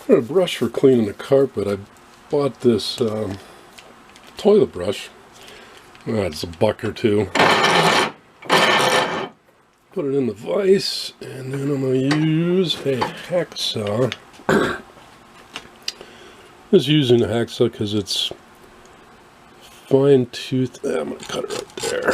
For a brush for cleaning the carpet, I bought this toilet brush. It's a buck or two. Put it in the vise, and then I'm going to use a hacksaw. Just using a hacksaw because it's fine tooth. I'm going to cut it right there.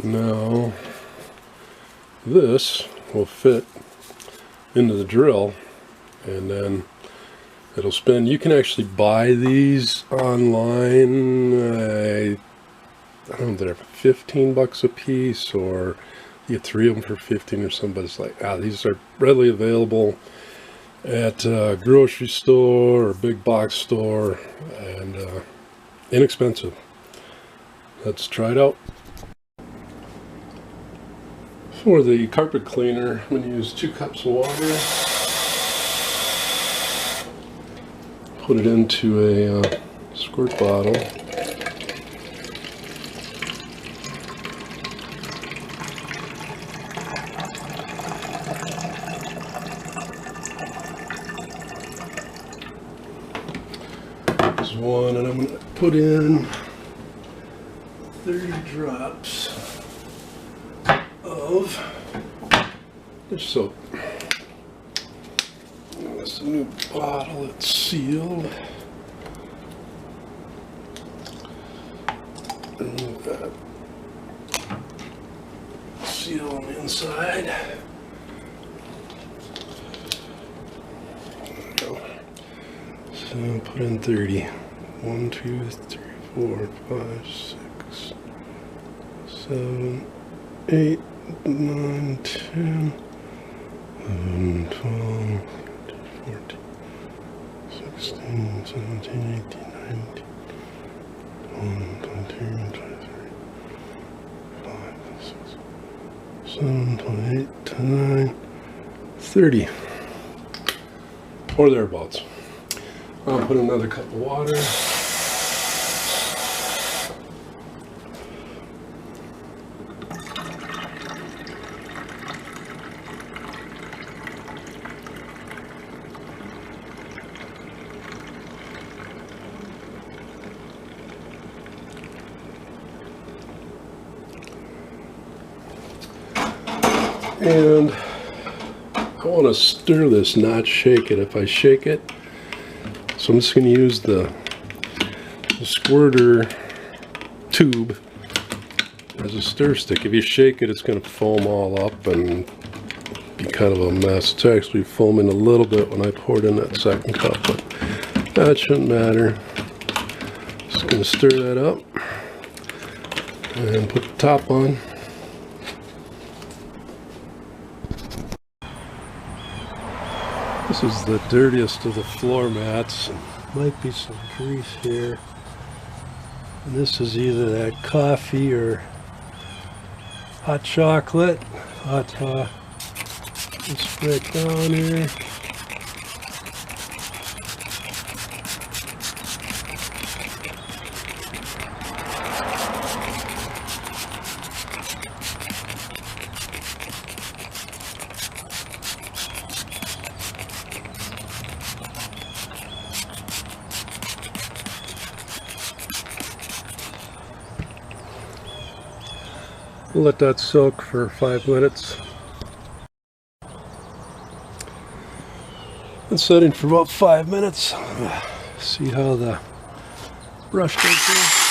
Now, this will fit into the drill, and then it'll spin. You can actually buy these online. I don't know if they're 15 bucks a piece, or you get 3 of them for 15 or something, but it's like, these are readily available at a grocery store or big box store, and inexpensive. Let's try it out. For the carpet cleaner, I'm going to use 2 cups of water. Put it into a squirt bottle. There's one, and I'm going to put in 30 drops of dish soap. It's a new bottle, it's sealed. And we've got seal on the inside. There we go. So put in 30. 1, 2, 3, 4, 5, 6, 7, 8, 9, 10, 11, 12, 14, 16, 17, 18, 19, 21, 22, 23, 5, 6, 7, 28, 29, 30. Or thereabouts. I'll put another cup of water. And I want to stir this, not shake it. If I shake it, so I'm just going to use the squirter tube as a stir stick. If you shake it, it's going to foam all up and be kind of a mess. It's actually foaming a little bit when I poured in that second cup, but that shouldn't matter. Just going to stir that up and put the top on. This is the dirtiest of the floor mats. Might be some grease here. And this is either that coffee or hot chocolate. Let's spray it down here. We'll let that soak for 5 minutes. Been setting for about 5 minutes. See how the brush goes here.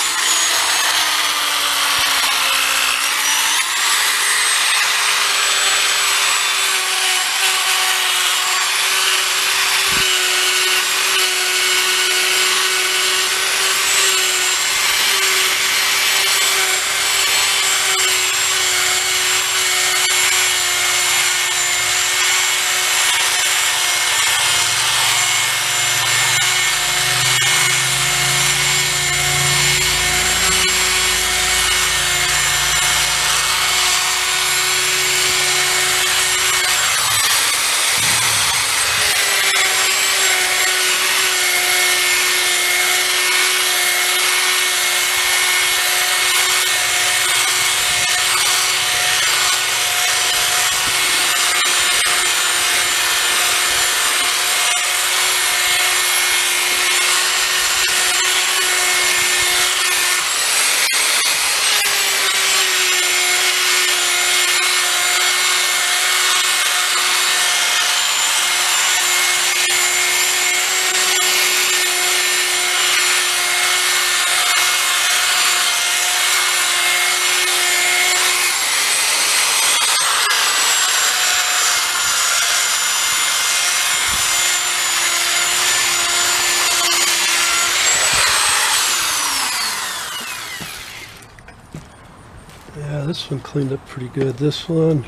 Yeah, this one cleaned up pretty good. This one,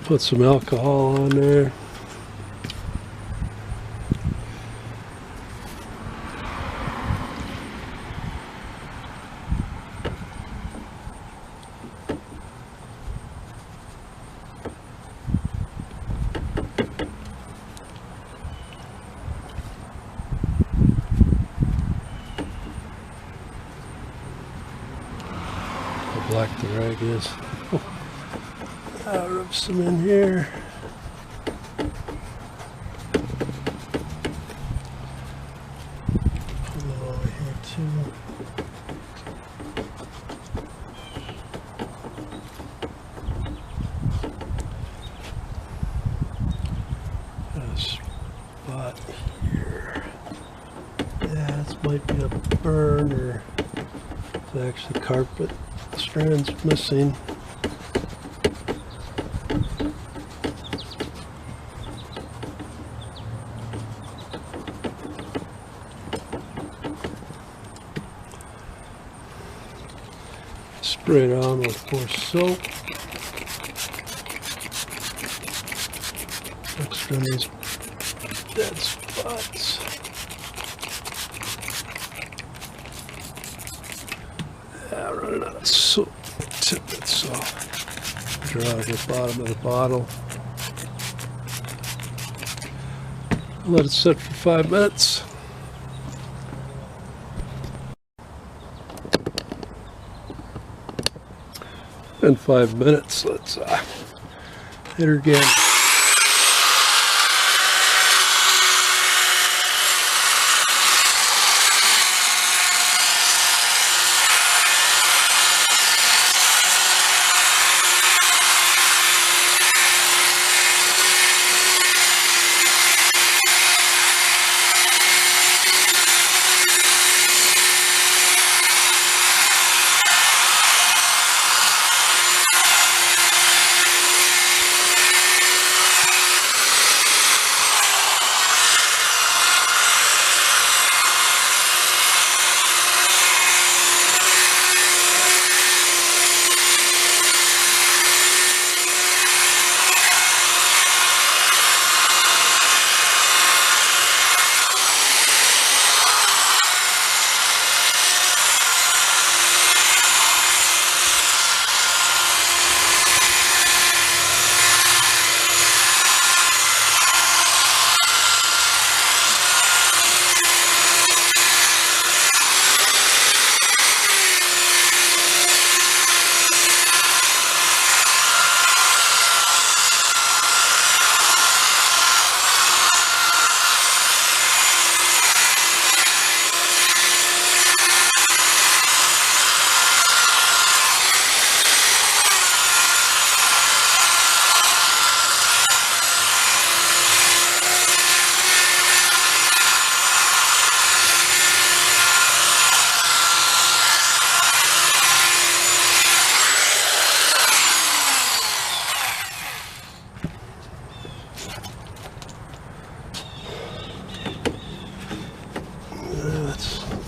put some alcohol on there. How black the rag is. I'll rub some in here. Put it over here too. Got a spot here. Yeah, this might be a burn, or it's actually carpet. The strand's missing. Spray it on with more soap. Extra these dead spots. Yeah, I'm running out of soap. Tip it so draw the bottom of the bottle. Let it sit for 5 minutes. In 5 minutes, let's hit her again.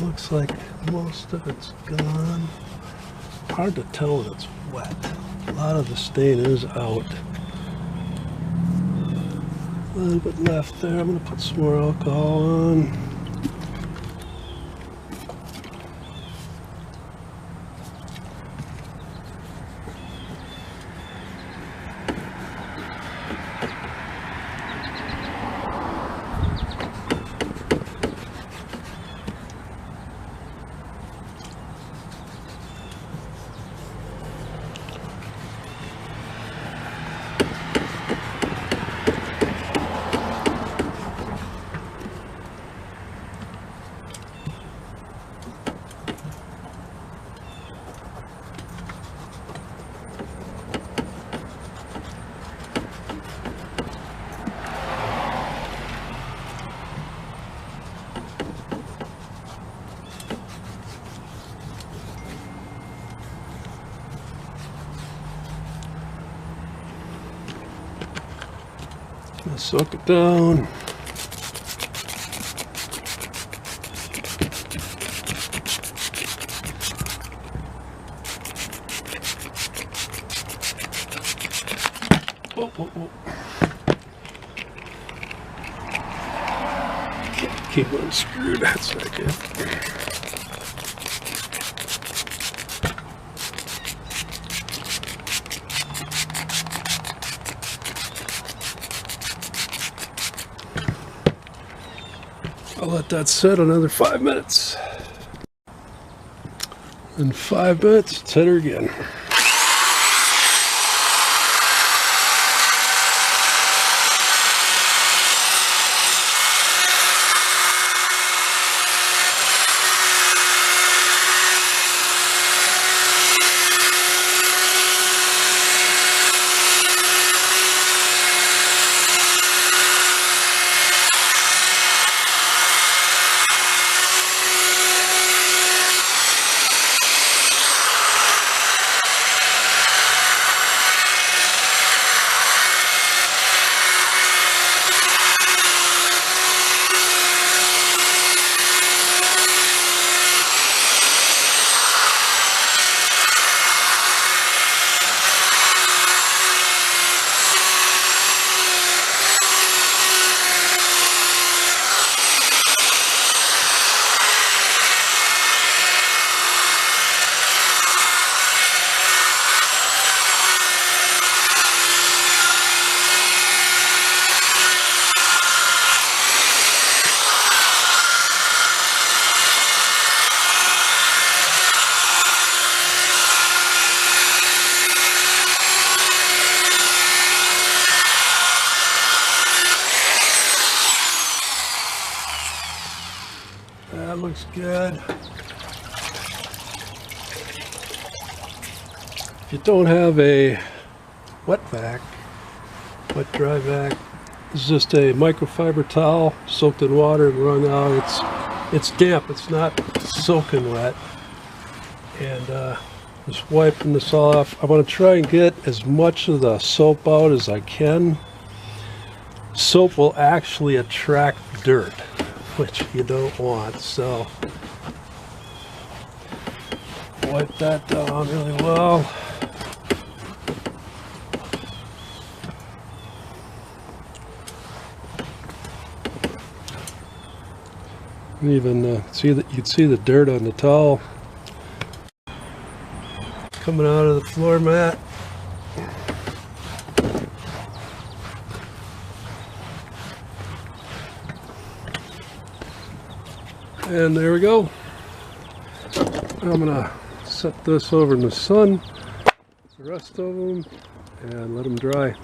Looks like most of it's gone. Hard to tell when it's wet. A lot of the stain is out. A little bit left there. I'm going to put some more alcohol on. Soak it down. whoa. Keep unscrewed, that's not good. I'll let that sit another 5 minutes. In 5 minutes, let's hit her again. That looks good. If you don't have a wet dry vac, this is just a microfiber towel soaked in water and wrung out. It's damp, it's not soaking wet. And just wiping this off. I want to try and get as much of the soap out as I can. Soap will actually attract dirt, which you don't want, so wipe that down really well. And even see that you can see the dirt on the towel coming out of the floor mat. And there we go. I'm gonna set this over in the sun, the rest of them, and let them dry.